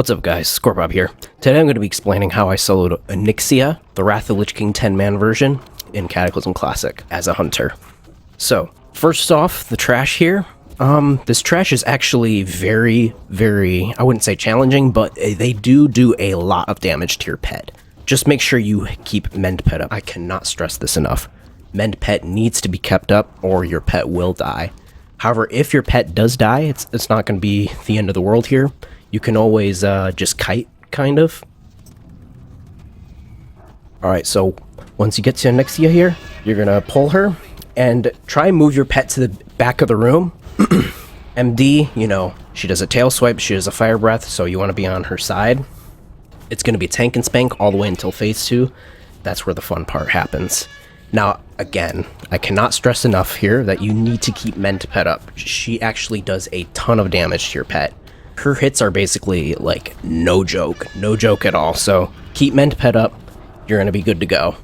What's up guys, Scorpop here. Today I'm going to be explaining how I soloed Onyxia, the Wrath of Lich King 10-man version, in Cataclysm Classic as a hunter. So, first off, the trash here. This trash is actually very, I wouldn't say challenging, but they do a lot of damage to your pet. Just make sure you keep Mend Pet up. I cannot stress this enough. Mend Pet needs to be kept up or your pet will die. However, if your pet does die, it's not going to be the end of the world here. You can always just kite, kind of. Alright, so once you get to Onyxia here, you're going to pull her and try and move your pet to the back of the room. MD, you know, she does a tail swipe, she does a fire breath, so you want to be on her side. It's going to be tank and spank all the way until phase 2. That's where the fun part happens. Now, again, I cannot stress enough here that you need to keep Mend Pet up. She actually does a ton of damage to your pet. Her hits are basically, like, no joke at all, so keep Mend Pet up, you're going to be good to go.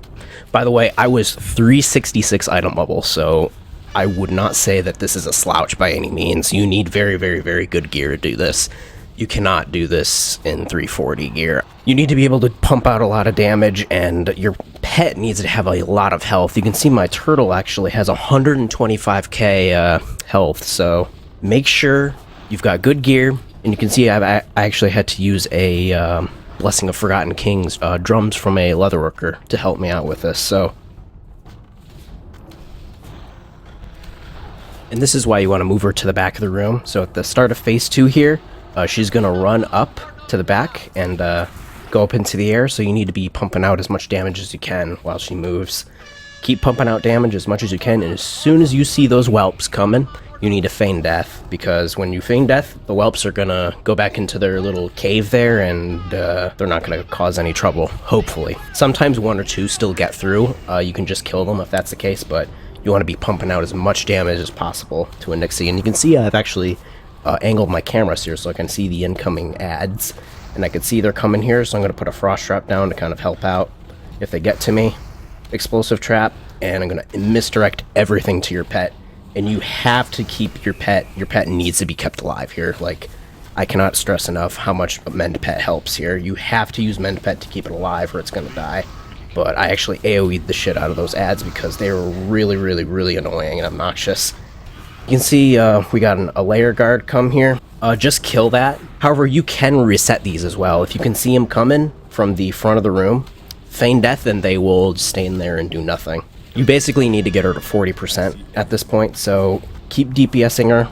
By the way, I was 366 item level, so I would not say that this is a slouch by any means. You need very good gear to do this. You cannot do this in 340 gear. You need to be able to pump out a lot of damage, and your pet needs to have a lot of health. You can see my turtle actually has 125k health, so make sure you've got good gear. And you can see I actually had to use a Blessing of Forgotten Kings drums from a leatherworker to help me out with this, so. And this is why you want to move her to the back of the room. So at the start of phase 2 here, she's going to run up to the back and go up into the air, so you need to be pumping out as much damage as you can while she moves. Keep pumping out damage as much as you can, and as soon as you see those whelps coming, you need to feign death, because when you feign death, the whelps are gonna go back into their little cave there, and they're not gonna cause any trouble, hopefully. Sometimes 1 or 2 still get through. You can just kill them if that's the case, but you want to be pumping out as much damage as possible to Onyxia. And you can see I've actually angled my camera here so I can see the incoming ads, and I can see they're coming here, so I'm gonna put a frost trap down to kind of help out if they get to me. Explosive trap, and I'm gonna misdirect everything to your pet. And you have to keep your pet needs to be kept alive here. Like, I cannot stress enough how much Mend Pet helps here. You have to use Mend Pet to keep it alive or it's gonna die. But I actually AoE'd the shit out of those ads because they were really annoying and obnoxious. You can see we got a layer guard come here. Just kill that. However, you can reset these as well. If you can see them coming from the front of the room, feign death, and they will just stay in there and do nothing. You basically need to get her to 40% at this point, so keep DPSing her.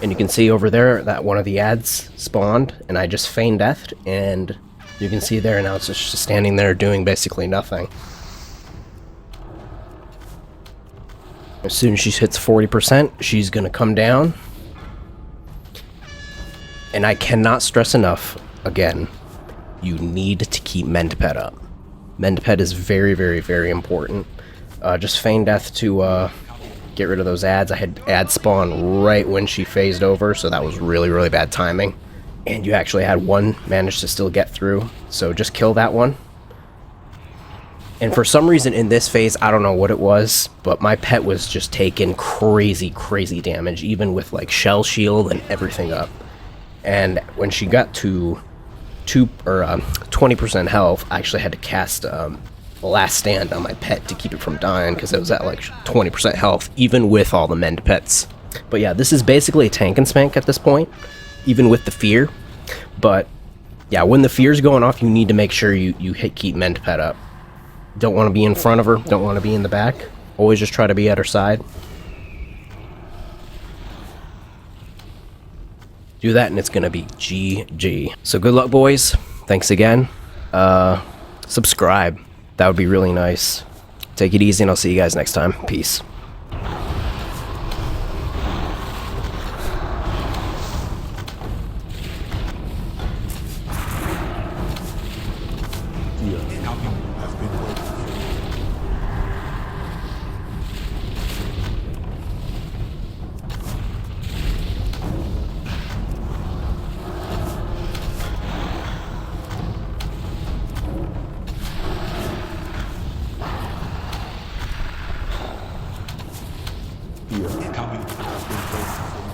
And you can see over there that one of the ads spawned, and I just feigned death, and you can see there now it's just standing there doing basically nothing. As soon as she hits 40%, she's gonna come down. And I cannot stress enough, again, you need to keep Mend Pet up. Mend Pet is very important. Just feign death to get rid of those ads. I had ads spawn right when she phased over, so that was really bad timing. And you actually had one manage to still get through, so just kill that one. And for some reason in this phase, I don't know what it was, but my pet was just taking crazy damage, even with like shell shield and everything up. And when she got to 20% health, I actually had to cast Last Stand on my pet to keep it from dying, because it was at like 20% health, even with all the Mend Pets. But yeah, this is basically a tank and spank at this point, even with the fear. But yeah, when the fear's going off, you need to make sure you keep Mend Pet up. Don't want to be in front of her, don't want to be in the back. Always just try to be at her side. Do that and it's gonna be GG. So good luck, boys. Thanks again. Subscribe. That would be really nice. Take it easy and I'll see you guys next time. Peace. Here. Coming.